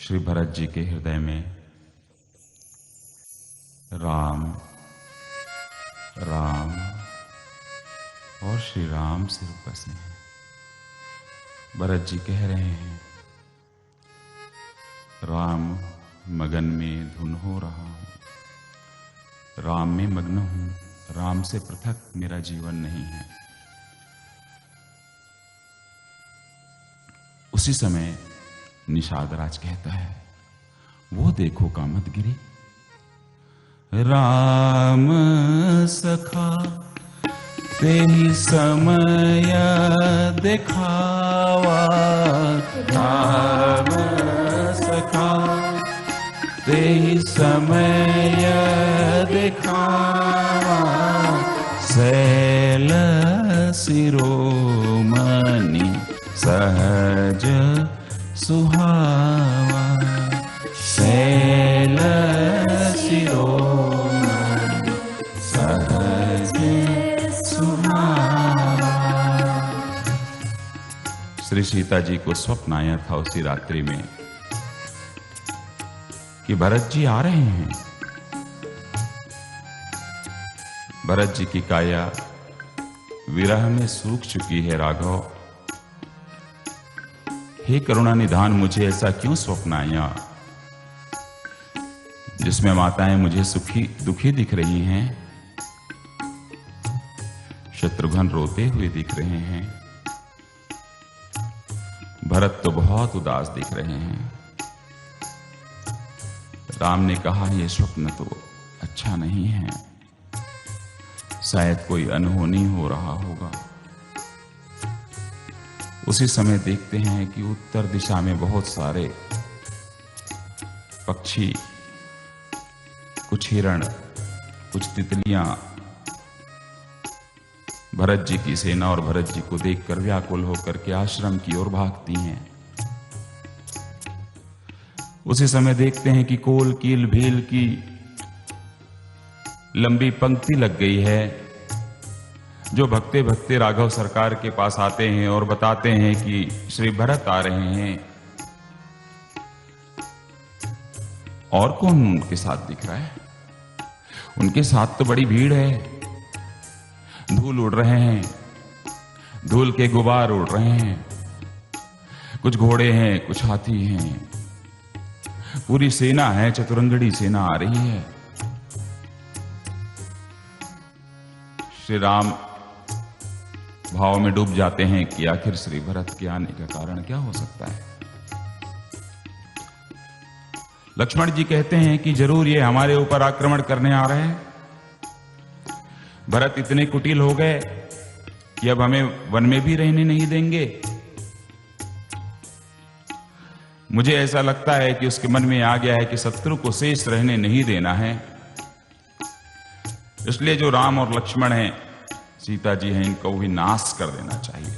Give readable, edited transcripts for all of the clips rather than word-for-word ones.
श्री भरत जी के हृदय में राम राम और श्री राम सिर्फ बसे हैं। भरत जी कह रहे हैं, राम मगन में धुन हो रहा हूं, राम में मग्न हूं, राम से पृथक मेरा जीवन नहीं है। उसी समय निषाद राज कहता है, वो देखो कामतगिरी, राम सखा तेहि समय दिखावा, राम सखा तेहि समय दिखावा, शैल शिरोमणि सहज सुहावा, शैल शिरोमणि सहज सुहावा। श्री सीता जी को स्वप्न आया था उसी रात्रि में कि भरत जी आ रहे हैं। भरत जी की काया विरह में सूख चुकी है राघव। हे करुणा निधान, मुझे ऐसा क्यों स्वप्न आया जिसमें माताएं मुझे सुखी दुखी दिख रही हैं, शत्रुघ्न रोते हुए दिख रहे हैं, भरत तो बहुत उदास दिख रहे हैं। राम ने कहा, यह स्वप्न तो अच्छा नहीं है, शायद कोई अनहोनी हो रहा होगा। उसी समय देखते हैं कि उत्तर दिशा में बहुत सारे पक्षी, कुछ हिरण, कुछ तितलियां भरत जी की सेना और भरत जी को देखकर व्याकुल होकर के आश्रम की ओर भागती हैं। उसी समय देखते हैं कि कोल कील भील की लंबी पंक्ति लग गई है, जो भगते भगते राघव सरकार के पास आते हैं और बताते हैं कि श्री भरत आ रहे हैं। और कौन उनके साथ दिख रहा है? उनके साथ तो बड़ी भीड़ है, धूल उड़ रहे हैं, धूल के गुबार उड़ रहे हैं, कुछ घोड़े हैं, कुछ हाथी हैं, पूरी सेना है, चतुरंगड़ी सेना आ रही है। श्री राम भाव में डूब जाते हैं कि आखिर श्री भरत के आने का कारण क्या हो सकता है। लक्ष्मण जी कहते हैं कि जरूर ये हमारे ऊपर आक्रमण करने आ रहे हैं। भरत इतने कुटिल हो गए कि अब हमें वन में भी रहने नहीं देंगे। मुझे ऐसा लगता है कि उसके मन में आ गया है कि शत्रु को शेष रहने नहीं देना है, इसलिए जो राम और लक्ष्मण हैं, सीता जी हैं, इनको भी नाश कर देना चाहिए।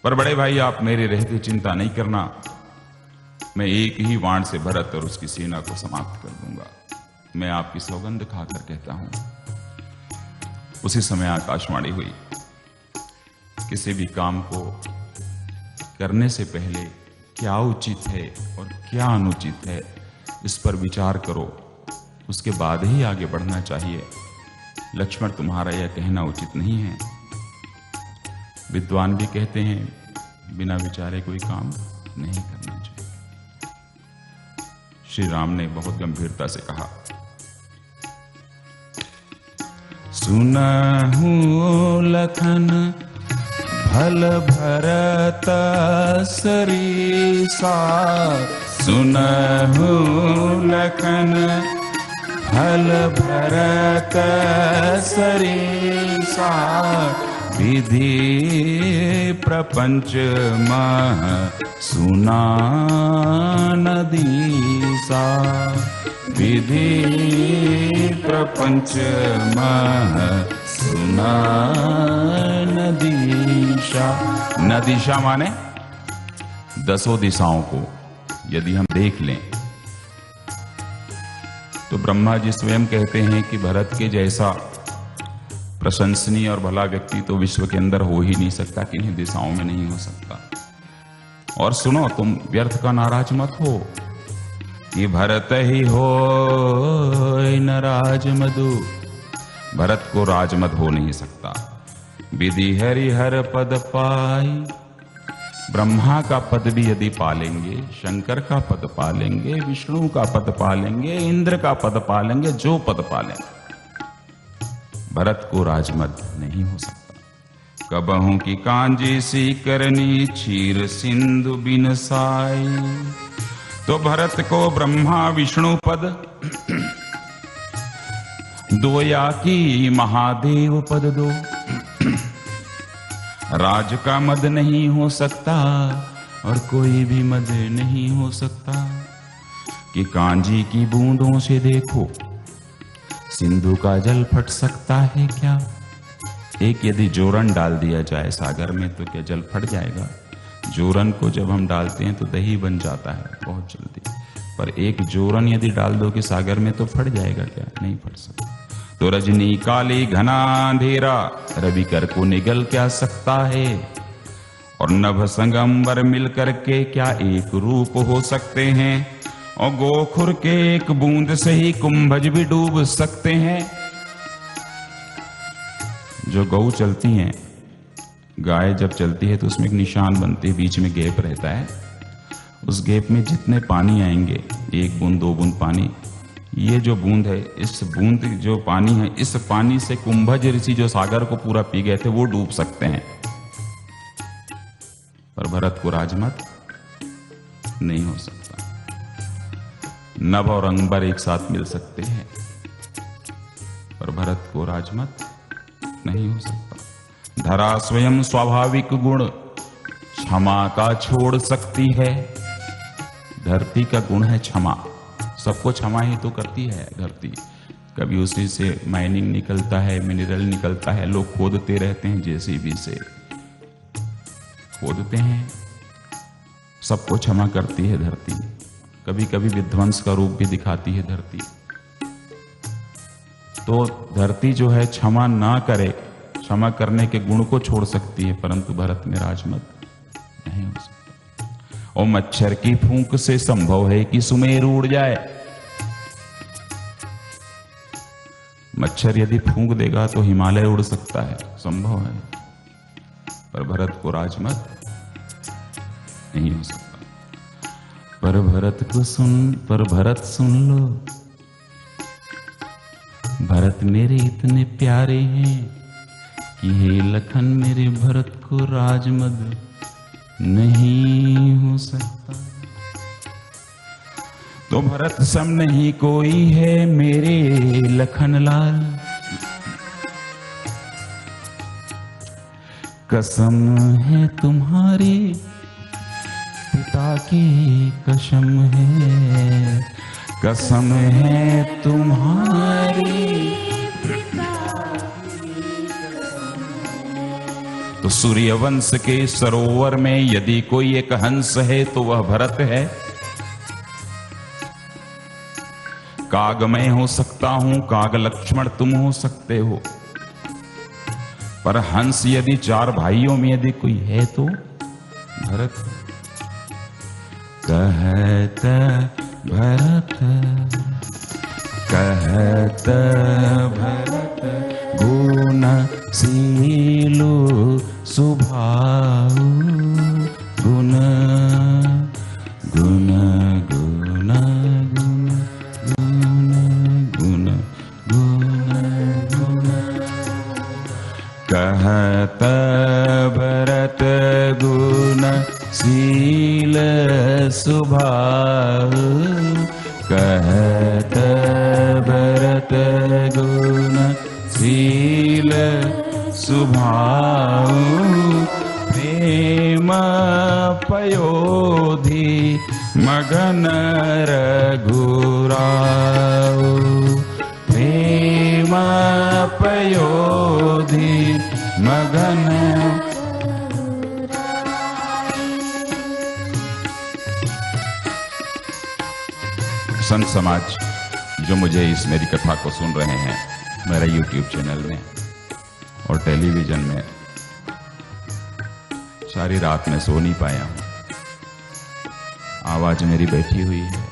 पर बड़े भाई, आप मेरे रहते चिंता नहीं करना, मैं एक ही बाण से भरत और उसकी सेना को समाप्त कर दूंगा। मैं आपकी सौगंध खाकर कहता हूं। उसी समय आकाशवाणी हुई, किसी भी काम को करने से पहले क्या उचित है और क्या अनुचित है, इस पर विचार करो, उसके बाद ही आगे बढ़ना चाहिए। लक्ष्मण, तुम्हारा यह कहना उचित नहीं है। विद्वान भी कहते हैं, बिना विचारे कोई काम नहीं करना चाहिए। श्री राम ने बहुत गंभीरता से कहा, सुनहु लखन भल भरत सरीसा, सुनहु लखन भल भरत सरीसा, विधि प्रपंच मह सुना नदीसा, विधि प्रपंच मह सुना नदीशा। नदीशा माने दसों दिशाओं को यदि हम देख लें तो ब्रह्मा जी स्वयं कहते हैं कि भरत के जैसा प्रशंसनीय और भला व्यक्ति तो विश्व के अंदर हो ही नहीं सकता, किन्हीं दिशाओं में नहीं हो सकता। और सुनो, तुम व्यर्थ का नाराज मत हो कि भरत ही हो न राज मधु। भरत को राजमद हो नहीं सकता। विधि हरि हर पद पाई। ब्रह्मा का पद भी यदि पालेंगे, शंकर का पद पालेंगे, विष्णु का पद पालेंगे, इंद्र का पद पालेंगे, जो पद पालेंगे, भरत को राजमद नहीं हो सकता। कबहू की कांजी सी करनी क्षीर सिंधु बिन साई। तो भरत को ब्रह्मा विष्णु पद दो, या की महादेव पद दो। राज का मद नहीं हो सकता और कोई भी मद नहीं हो सकता कि कांजी की बूंदों से देखो सिंधु का जल फट सकता है क्या। एक यदि जोरन डाल दिया जाए सागर में तो क्या जल फट जाएगा? जोरन को जब हम डालते हैं तो दही बन जाता है बहुत जल्दी, पर एक जोरन यदि डाल दो कि सागर में तो फट जाएगा क्या? नहीं फट सकता। तो रजनी काली घना अंधेरा रवि कर को निगल क्या सकता है? और नभ संगंबर मिलकर के क्या एक रूप हो सकते हैं? और गोखुर के एक बूंद से ही कुंभज भी डूब सकते हैं। जो गौ चलती हैं, गाय जब चलती है तो उसमें एक निशान बनती है, बीच में गैप रहता है। उस गैप में जितने पानी आएंगे, एक बूंद दो बूंद पानी, ये जो बूंद है, इस बूंद जो पानी है, इस पानी से कुंभज ऋषि जो सागर को पूरा पी गए थे वो डूब सकते हैं। पर भरत को राजमद नहीं हो सकता। नभ और अंबर एक साथ मिल सकते हैं पर भरत को राजमद नहीं हो सकता। धरा स्वयं स्वाभाविक गुण क्षमा का छोड़ सकती है। धरती का गुण है क्षमा, सबको क्षमा ही तो करती है धरती। कभी उसी से माइनिंग निकलता है, मिनरल निकलता है, लोग खोदते रहते हैं, जेसीबी से खोदते हैं। सबको क्षमा करती है धरती। कभी कभी विध्वंस का रूप भी दिखाती है धरती। तो धरती जो है क्षमा ना करे, क्षमा करने के गुण को छोड़ सकती है, परंतु भरत में राजमद नहीं हो सकता। और मच्छर की फूंक से संभव है कि सुमेरु उड़ जाए। मच्छर यदि फूंक देगा तो हिमालय उड़ सकता है, संभव है, पर भरत को राजमद नहीं हो सकता। पर भरत सुन लो, भरत मेरे इतने प्यारे हैं कि हे लखन मेरे भरत को राजमद नहीं हो सकता। तो भरत सम नहीं कोई है मेरे लखन लाल। कसम है तुम्हारे पिता की, कसम है, कसम है तुम्हारी। तो सूर्यवंश के सरोवर में यदि कोई एक हंस है तो वह भरत है। काग मैं हो सकता हूं, काग लक्ष्मण तुम हो सकते हो, पर हंस यदि चार भाइयों में यदि कोई है तो भरत। कहत भरत, कहत भरत गुण शीलो सुभाऊ। गुण गुण गुण गुण गुण गुण। कहत भरत गुण शील सुभाऊ। कहत भरत गुण शील सुभाऊ। प्रेम पयोधि मगन रघुराऊ। प्रेम पयोधि मगन। संत समाज जो मुझे इस मेरी कथा को सुन रहे हैं मेरा YouTube चैनल में और टेलीविजन में, सारी रात में सो नहीं पाया हूं। आवाज मेरी बैठी हुई है,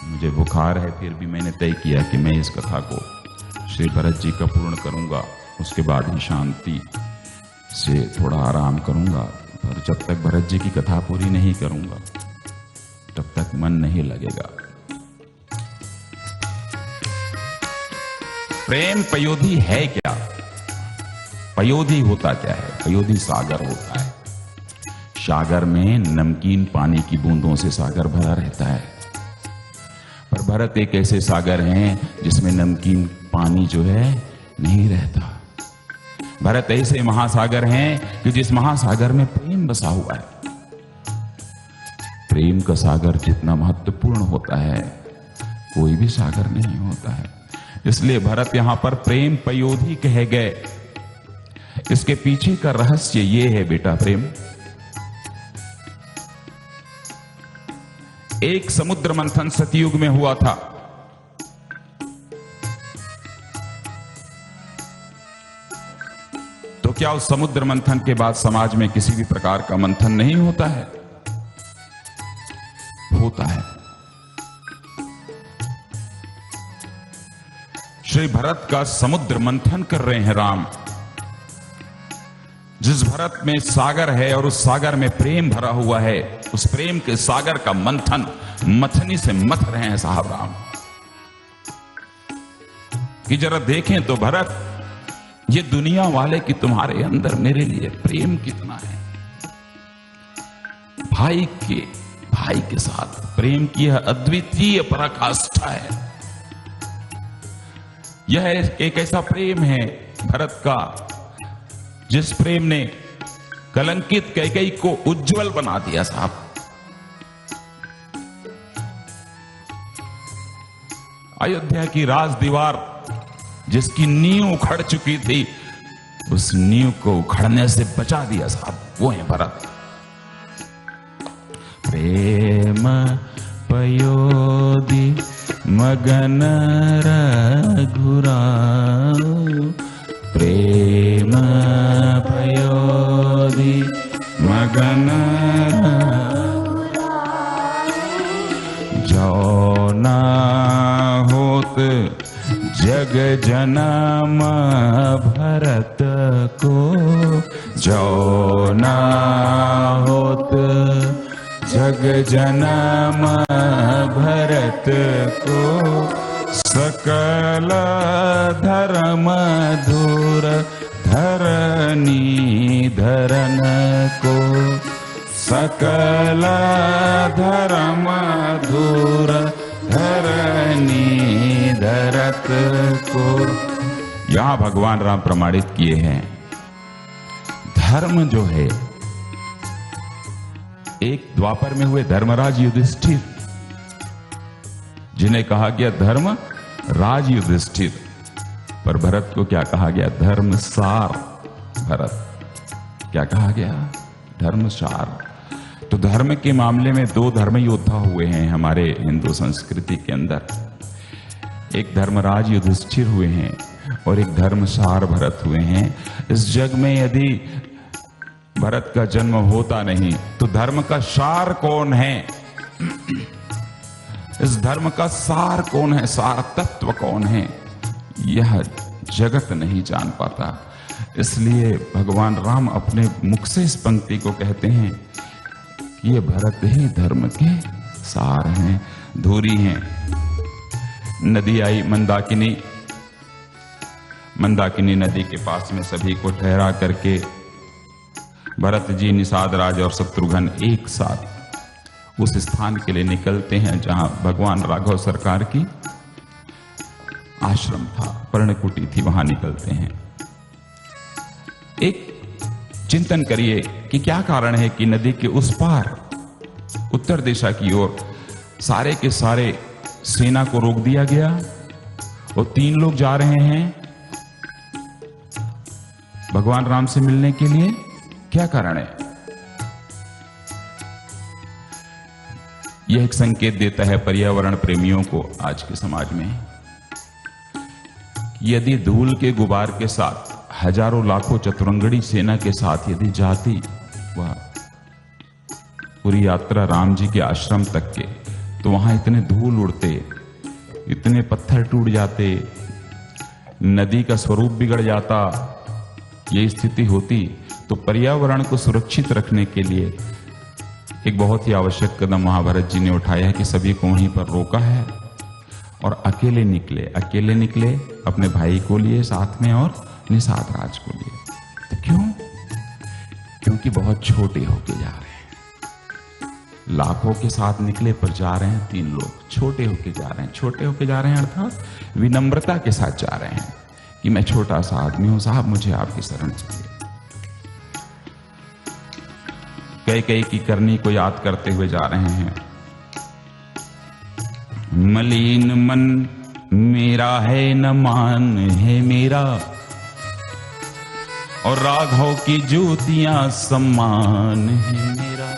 मुझे बुखार है, फिर भी मैंने तय किया कि मैं इस कथा को श्री भरत जी का पूर्ण करूंगा, उसके बाद ही शांति से थोड़ा आराम करूंगा। पर जब तक भरत जी की कथा पूरी नहीं करूंगा तब तक मन नहीं लगेगा। प्रेम पयोधी है क्या? पयोधी होता क्या है? पयोधी सागर होता है। सागर में नमकीन पानी की बूंदों से सागर भरा रहता है, पर भरत एक ऐसे सागर हैं जिसमें नमकीन पानी जो है नहीं रहता। भरत ऐसे महासागर हैं कि जिस महासागर में प्रेम बसा हुआ है। प्रेम का सागर जितना महत्वपूर्ण होता है कोई भी सागर नहीं होता है। इसलिए भरत यहां पर प्रेम पयोधी कहे गए। इसके पीछे का रहस्य ये है बेटा, प्रेम एक समुद्र मंथन सतयुग में हुआ था। तो क्या उस समुद्र मंथन के बाद समाज में किसी भी प्रकार का मंथन नहीं होता है? होता है। श्री भरत का समुद्र मंथन कर रहे हैं राम। जिस भरत में सागर है और उस सागर में प्रेम भरा हुआ है, उस प्रेम के सागर का मंथन मथनी से मथ रहे हैं साहब राम। कि जरा देखें तो भरत, ये दुनिया वाले कि तुम्हारे अंदर मेरे लिए प्रेम कितना है। भाई के साथ प्रेम की यह अद्वितीय पराकाष्ठा है। यह एक ऐसा प्रेम है भरत का जिस प्रेम ने कलंकित कैकेयी को उज्जवल बना दिया साहब। अयोध्या की राज दीवार जिसकी नींव उखड़ चुकी थी, उस नींव को उखड़ने से बचा दिया साहब, वो है भरत। प्रेम पयोधी मगन रघुराऊ, प्रेम पयोधी मगन जो ना होत जग जनम भरत को, जो ना होत जग जनम भरत को, सकल धर्म धूर धरनी धरन को, सकल धर्म धूर धरनी धरत को। यहां भगवान राम प्रमाणित किए हैं, धर्म जो है, एक द्वापर में हुए धर्मराज युधिष्ठिर जिन्हें कहा गया धर्म राज युधिष्ठिर, पर भरत को क्या कहा गया? धर्मसार भरत। क्या कहा गया? धर्मसार। तो धर्म के मामले में दो धर्म योद्धा हुए हैं हमारे हिंदू संस्कृति के अंदर। एक धर्मराज युधिष्ठिर हुए हैं और एक धर्मसार भरत हुए हैं। इस जग में यदि भरत का जन्म होता नहीं तो धर्म का सार कौन है? इस धर्म का सार कौन है, सार तत्व कौन है, यह जगत नहीं जान पाता। इसलिए भगवान राम अपने मुख से इस पंक्ति को कहते हैं कि ये भरत ही धर्म के सार हैं, धूरी हैं। नदी आई मंदाकिनी, मंदाकिनी नदी के पास में सभी को ठहरा करके भरत जी, निषाद राज और शत्रुघ्न एक साथ उस स्थान के लिए निकलते हैं जहां भगवान राघव सरकार की आश्रम था, पर्णकुटी थी, वहां निकलते हैं। एक चिंतन करिए कि क्या कारण है कि नदी के उस पार उत्तर दिशा की ओर सारे के सारे सेना को रोक दिया गया और 3 लोग जा रहे हैं भगवान राम से मिलने के लिए। क्या कारण है? यह एक संकेत देता है पर्यावरण प्रेमियों को आज के समाज में, यदि धूल के गुबार के साथ हजारों लाखों चतुरंगड़ी सेना के साथ यदि जाती वह पूरी यात्रा राम जी के आश्रम तक के, तो वहां इतने धूल उड़ते, इतने पत्थर टूट जाते, नदी का स्वरूप बिगड़ जाता, ये स्थिति होती। तो पर्यावरण को सुरक्षित रखने के लिए एक बहुत ही आवश्यक कदम महाभारत जी ने उठाया है कि सभी को वहीं पर रोका है और अकेले निकले अपने भाई को लिए साथ में और निषाद राज को लिए। तो क्यों? क्योंकि बहुत छोटे होके जा रहे हैं। लाखों के साथ निकले पर जा रहे हैं 3 लोग, छोटे होके जा रहे हैं अर्थात विनम्रता के साथ जा रहे हैं कि मैं छोटा सा आदमी हूं साहब, मुझे आपकी शरण चाहिए। कई की करनी को याद करते हुए जा रहे हैं। मलिन मन मेरा है न मान है मेरा, और राघव की जूतियां सम्मान है मेरा।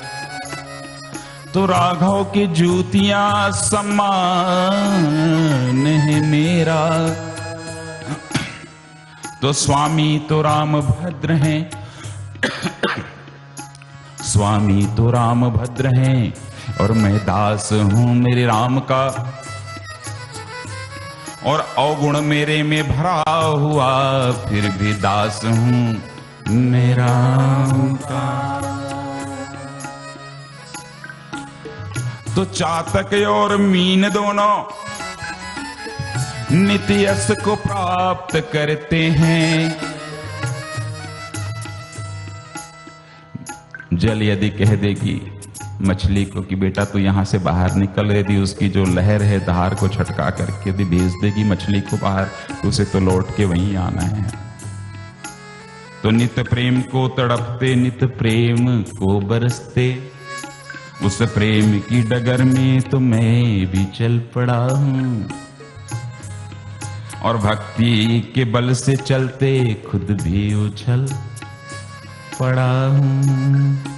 तो राघव की जूतियां सम्मान है मेरा। तो स्वामी तो राम भद्र हैं, स्वामी तो राम भद्र हैं, और मैं दास हूं मेरे राम का, और अवगुण मेरे में भरा हुआ फिर भी दास हूं मैं राम का। तो चातक और मीन दोनों नित्य यश को प्राप्त करते हैं। जल यदि कह देगी मछली को कि बेटा तू यहां से बाहर निकल, यदि उसकी जो लहर है धार को छटका करके यदि भेज देगी मछली को बाहर, तो उसे तो लौट के वहीं आना है। तो नित्य प्रेम को तड़पते, नित्य प्रेम को बरसते, उस प्रेम की डगर में तो मैं भी चल पड़ा हूं, और भक्ति के बल से चलते खुद भी उछल पड़ा हूं।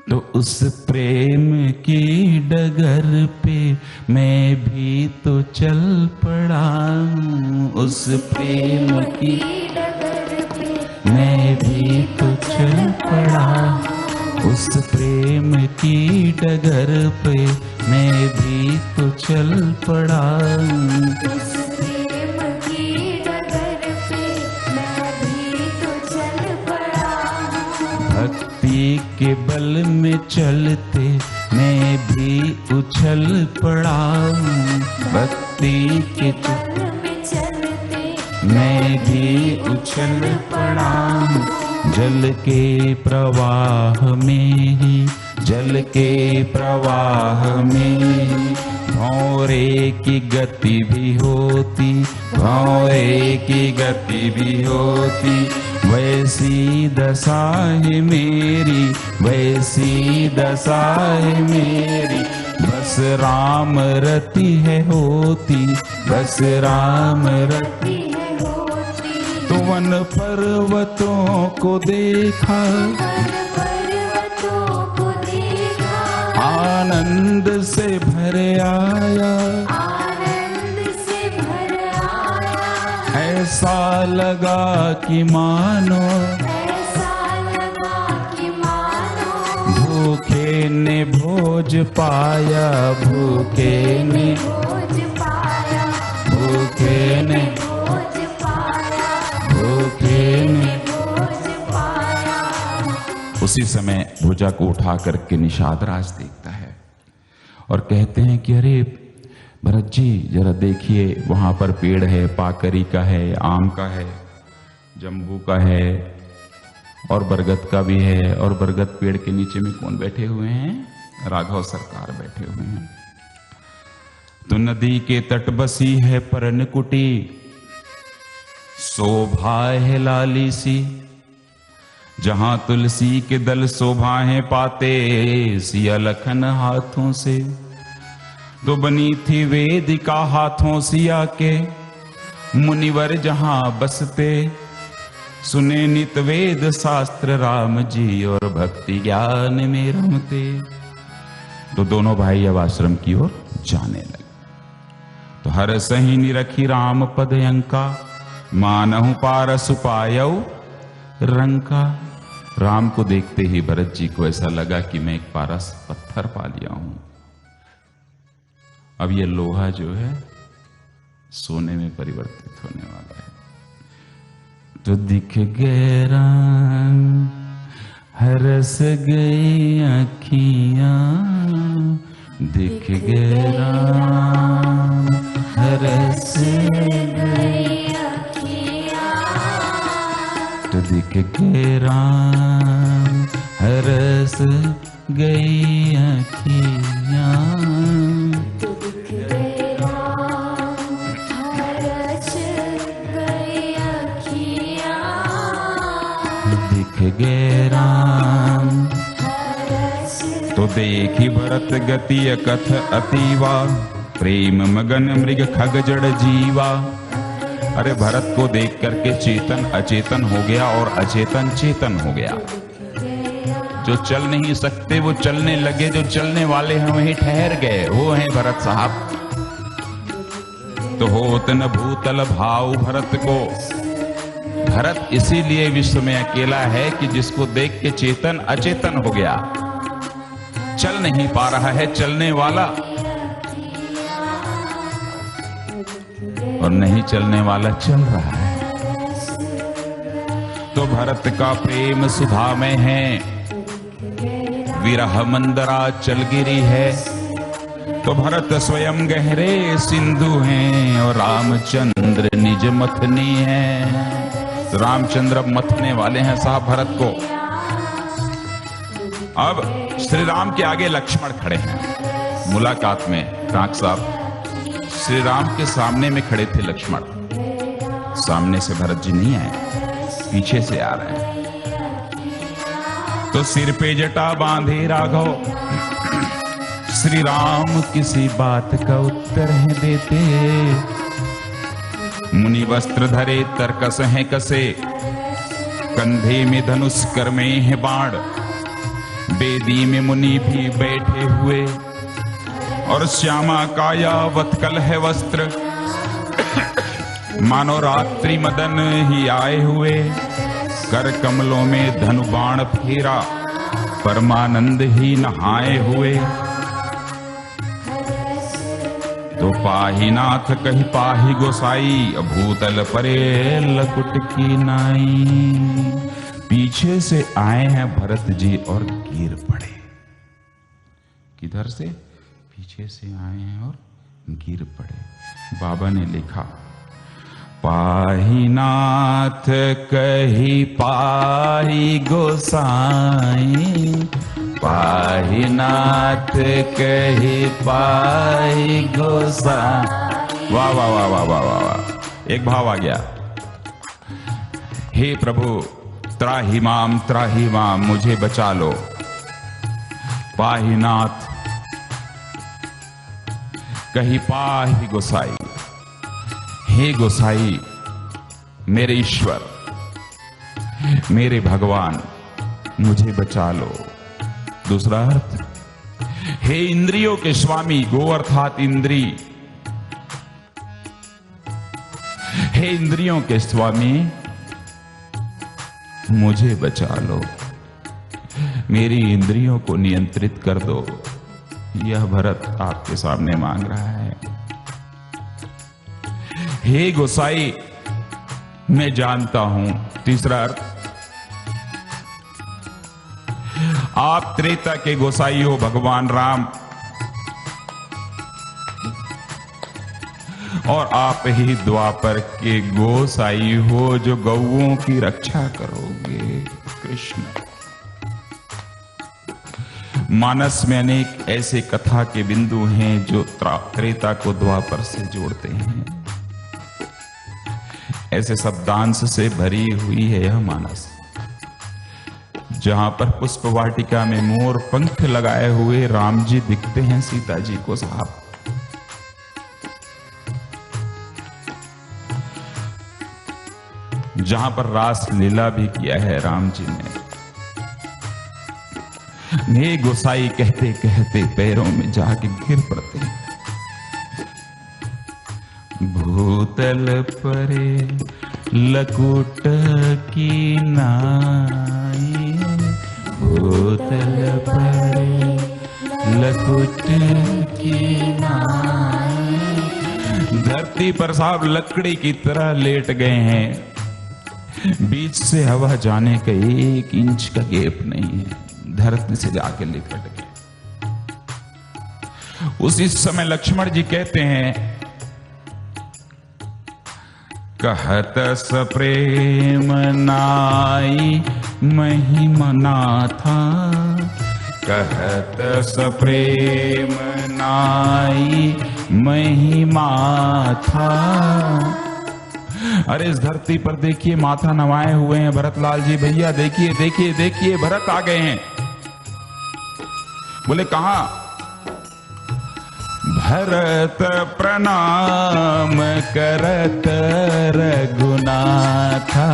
तो उस प्रेम की डगर पे मैं भी तो चल पड़ा हूं, उस प्रेम की डगर पे मैं भी तो चल पड़ा, उस प्रेम की डगर पे मैं भी तो चल पड़ा, उस प्रेम की डगर पे मैं भी तो चल पड़ा। भक्ति के बल में चलते मैं भी उछल पड़ा, भक्ति के बल में चलते मैं भी उछल पड़ा। जल के प्रवाह में ही, जल के प्रवाह में भौरे की गति भी होती, भौरे की गति भी होती, वैसी दशा है मेरी, वैसी दशा है मेरी, बस राम रति है होती, बस राम रति है होती। तो वन पर्वतों को देखा, पर्वतों को देखा, आनंद से भर आया, आनंद से भर आया। ऐसा लगा कि मानो, ऐसा लगा कि मानो, भूखे ने भोज पाया, भूखे ने भोज पाया, भूखे ने भोज पाया, भूखे ने भोज पाया। उसी समय भुजा को उठा करके निषाद राज देखता है और कहते हैं कि अरे भरत जी जरा देखिए, वहां पर पेड़ है, पाकरी का है, आम का है, जम्बू का है और बरगद का भी है। और बरगद पेड़ के नीचे में कौन बैठे हुए हैं? राघव सरकार बैठे हुए हैं। तो नदी के तट बसी है परनकुटी, शोभा है लाली सी, जहां तुलसी के दल शोभा है पाते, सिया लखन हाथों से। तो बनी थी वेदिका हाथों सिया के, मुनिवर जहां बसते, सुने नित वेद शास्त्र राम जी, और भक्ति ज्ञान में रमते। तो दोनों भाई अब आश्रम की ओर जाने लगे। तो हर सही निरखी राम पद अंका, मानहु पारस पायौ रंका। राम को देखते ही भरत जी को ऐसा लगा कि मैं एक पारस पत्थर पा लिया हूं। अब ये लोहा जो है सोने में परिवर्तित होने वाला है। तो दिख गए राम हरस गई अखियां, दिख गए राम हरस गई अखियां, तो दिख गए राम हरस गई अखियां, तो दिख गए राम हरस गई अखियां, दिख गए राम। तो देखी भरत गति कथ अतीवा, प्रेम मगन मृग खग जड़ जीवा। अरे भरत को देख करके चेतन अचेतन हो गया और अचेतन चेतन हो गया। जो चल नहीं सकते वो चलने लगे, जो चलने वाले हैं वहीं ठहर गए, वो हैं भरत साहब। तो होत न भूतल भाव भरत को, भरत इसीलिए विश्व में अकेला है कि जिसको देख के चेतन अचेतन हो गया। चल नहीं पा रहा है चलने वाला, और नहीं चलने वाला चल रहा है। तो भरत का प्रेम सुधा में है, विरह मंदरा चलगिरी है। तो भरत स्वयं गहरे सिंधु हैं और रामचंद्र निज मथनी है। तो रामचंद्र मथने वाले हैं साहब भरत को। अब श्री राम के आगे लक्ष्मण खड़े हैं मुलाकात में। कांक साहब श्री राम के सामने में खड़े थे लक्ष्मण। सामने से भरत जी नहीं आए, पीछे से आ रहे हैं। तो सिर पे जटा बांधे राघव, श्री राम किसी बात का उत्तर है देते। मुनि वस्त्र धरे तरकस है कसे, कंधे में धनुष कर में है बाण। बेदी में मुनि भी बैठे हुए, और श्यामा काया वत्कल है वस्त्र। मानो रात्रि मदन ही आए हुए, कर कमलों में धनु बाण फेरा। परमानंद ही नहाए हुए, तो पाही नाथ कही पाही गोसाई। भूतल परे लकुट की नाई। पीछे से आए हैं भरत जी और गिर पड़े। किधर से? पीछे से आए हैं और गिर पड़े। बाबा ने लिखा, पाही नाथ कही पाही गोसाई, पाही नाथ कही पाही गोसाई। वाह वाह वाह वाह वाह वाह वाह। एक भाव आ गया, हे प्रभु त्राहि माम मुझे बचा लो। पाही नाथ कही पाही गोसाई, हे गोसाई मेरे ईश्वर मेरे भगवान मुझे बचा लो। दूसरा अर्थ, हे इंद्रियों के स्वामी, गो अर्थात इंद्री, हे इंद्रियों के स्वामी मुझे बचा लो, मेरी इंद्रियों को नियंत्रित कर दो। यह भरत आपके सामने मांग रहा है। हे गोसाई मैं जानता हूं। तीसरा अर्थ, आप त्रेता के गोसाई हो भगवान राम, और आप ही द्वापर के गोसाई हो जो गौओं की रक्षा करोगे। कृष्ण, मानस में अनेक ऐसे कथा के बिंदु हैं जो त्रेता को द्वापर से जोड़ते हैं। ऐसे शब्दांश से भरी हुई है यह मानस, जहां पर पुष्प वाटिका में मोर पंख लगाए हुए राम जी दिखते हैं सीता जी को साहब। जहां पर रास लीला भी किया है राम जी ने। हे गोसाई कहते कहते पैरों में जाके गिर पड़ते हैं। भूतल परे लकुट की नाई, भूतल परे लकुट की नाई। धरती पर साहब लकड़ी की तरह लेट गए हैं, बीच से हवा जाने का 1 इंच का गैप नहीं है, धरती से जाके लिपट गए। उसी समय लक्ष्मण जी कहते हैं, कहत सप्रेम नाई महिमना था, कहत सप्रेम नाई महिमा था। अरे इस धरती पर देखिए माथा नवाए हुए हैं भरतलाल जी भैया, देखिए देखिए देखिए भरत आ गए हैं। बोले कहां? भरत प्रणाम करत रघुनाथा,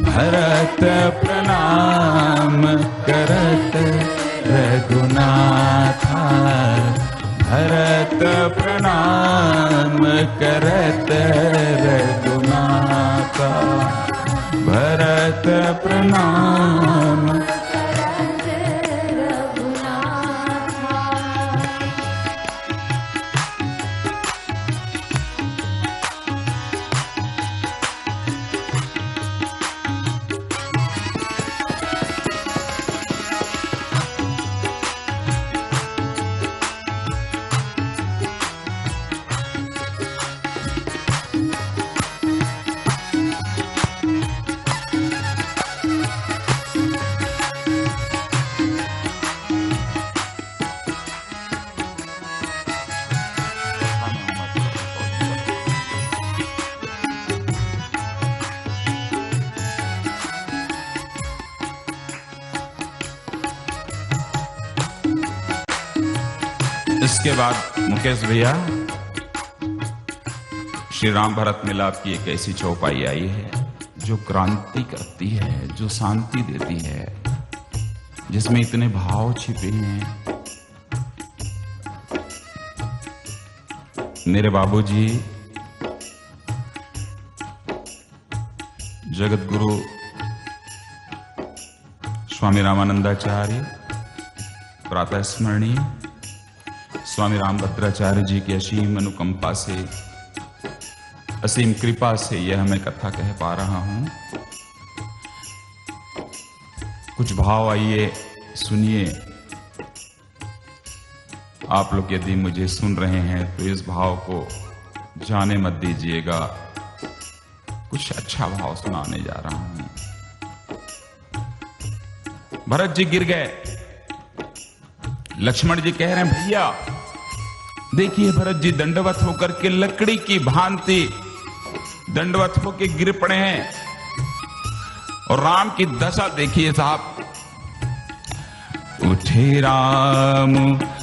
भरत प्रणाम करत रघुनाथा, भरत प्रणाम करत रघुनाथा, भरत प्रणाम। इसके बाद मुकेश भैया श्री राम भरत मिलाप की एक ऐसी चौपाई आई है जो क्रांति करती है, जो शांति देती है, जिसमें इतने भाव छिपे हैं। मेरे बाबूजी जगत गुरु स्वामी रामानंदाचार्य प्रातः स्मरणीय स्वामी रामभद्राचार्य जी की असीम अनुकंपा से, असीम कृपा से यह मैं कथा कह पा रहा हूं। कुछ भाव आइए सुनिए। आप लोग यदि मुझे सुन रहे हैं तो इस भाव को जाने मत दीजिएगा, कुछ अच्छा भाव सुनाने जा रहा हूं। भरत जी गिर गए, लक्ष्मण जी कह रहे हैं भैया देखिए भरत जी दंडवत होकर के लकड़ी की भांति दंडवत होकर गिर पड़े हैं, और राम की दशा देखिए साहब। उठे राम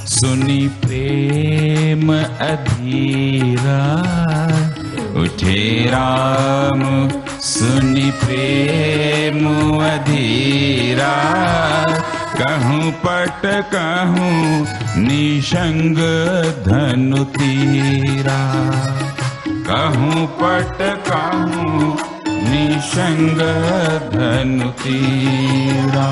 सुनी प्रेम अधीरा, उठे राम सुनी प्रेम अधीरा, कहूं पट कहूं निशंग धनु तीरा, कहूं पट कहूं निशंग धनु तीरा।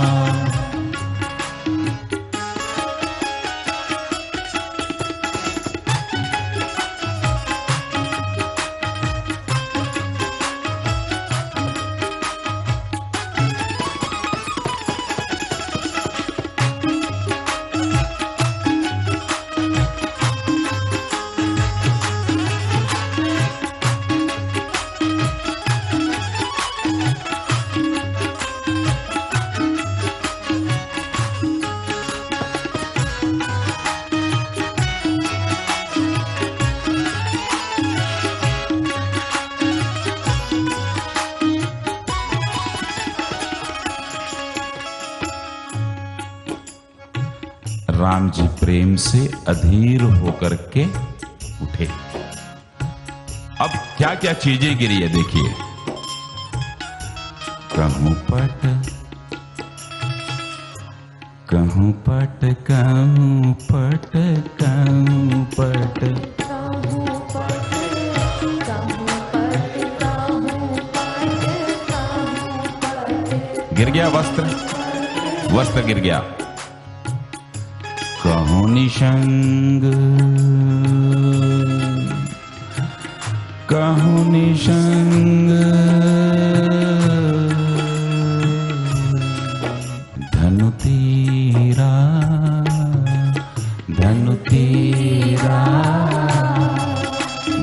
राम जी प्रेम से अधीर होकर के उठे। अब क्या क्या चीजें गिरी है देखिए। कहूं पट कहूं पट कहूं पट कहूं पट गिर गया वस्त्र, वस्त्र गिर गया। कहो निशंग, कहो निशंग, धनु तेरा, धनु तेरा,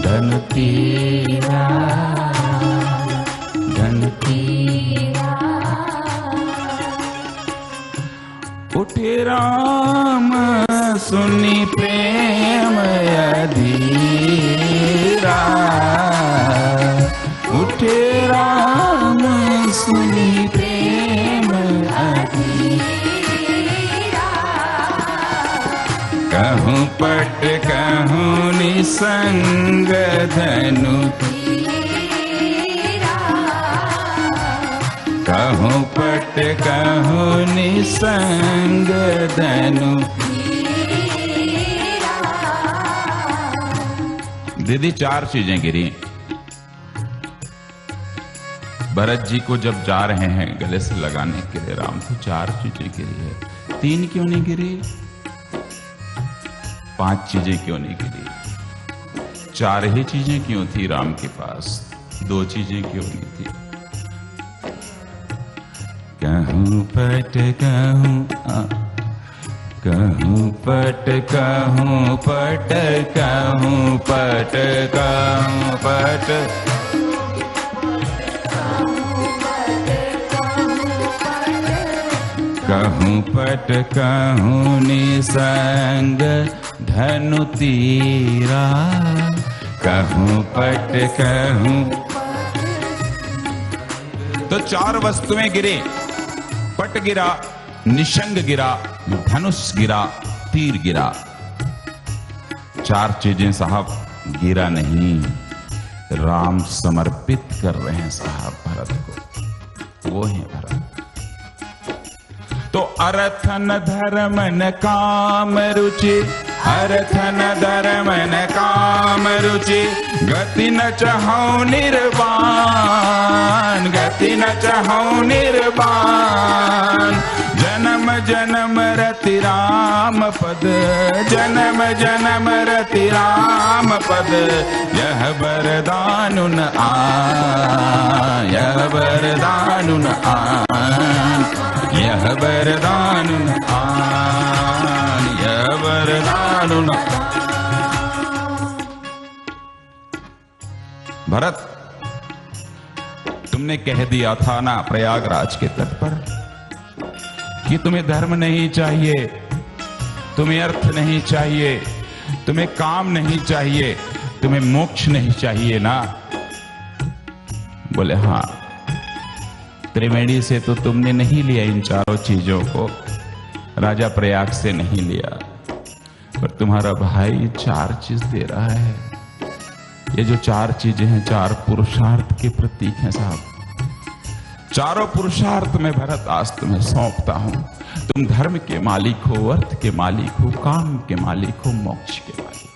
धनु तेरा, धनु तेरा। उठे राम सुनी प्रेम अधीरा, उठे राम सुनी प्रेम अधीरा। कहूँ पट कहूँ निसंग धनु तेरा, कहूँ पट कहूँ निसंग धनु। दीदी 4 चीजें गिरी। भरत जी को जब जा रहे हैं गले से लगाने के लिए राम को 4 चीजें गिरी है। 3 क्यों नहीं गिरी? 5 चीजें क्यों नहीं गिरी? 4 ही चीजें क्यों थी राम के पास? 2 चीजें क्यों नहीं थी? कहूँ पट कहूँ, कहूँ पट कहूँ पट, कहूँ पट कहूँ पट, कहूँ पट कहूँ निसंग धनु तेरा, कहूँ पट कहूँ। तो 4 वस्तुएं गिरे, पट गिरा, निशंग गिरा, धनुष गिरा, तीर गिरा। 4 चीजें साहब गिरा नहीं, राम समर्पित कर रहे हैं साहब भरत को, वो है भरत। तो अर्थ न धर्म न काम रुचि, अर्थ न धर्म न काम रुचि, गति न चाहूं निर्वाण, गति न चाहूं निर्वाण। जन्म जन्म रति राम पद, जन्म जन्म रति राम पद, यह वरदान न आन, यह वरदान न आन, यह वरदान न आन, यह वरदान न। भरत, तुमने कह दिया था ना प्रयागराज के तट पर कि तुम्हें धर्म नहीं चाहिए, तुम्हें अर्थ नहीं चाहिए, तुम्हें काम नहीं चाहिए, तुम्हें मोक्ष नहीं चाहिए ना? बोले हाँ। त्रिवेणी से तो तुमने नहीं लिया इन 4 चीजों को, राजा प्रयाग से नहीं लिया, पर तुम्हारा भाई 4 चीज दे रहा है। ये जो 4 चीजें हैं 4 पुरुषार्थ के प्रतीक हैं साहब। 4 पुरुषार्थ में भरत आज तुम्हें सौंपता हूं। तुम धर्म के मालिक हो, अर्थ के मालिक हो, काम के मालिक हो, मोक्ष के मालिक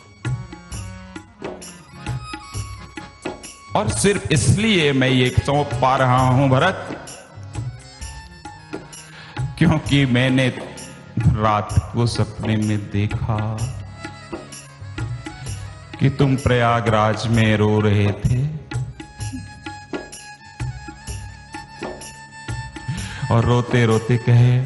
हो। और सिर्फ इसलिए मैं ये सौंप पा रहा हूं भरत, क्योंकि मैंने रात को सपने में देखा कि तुम प्रयागराज में रो रहे थे और रोते रोते कहे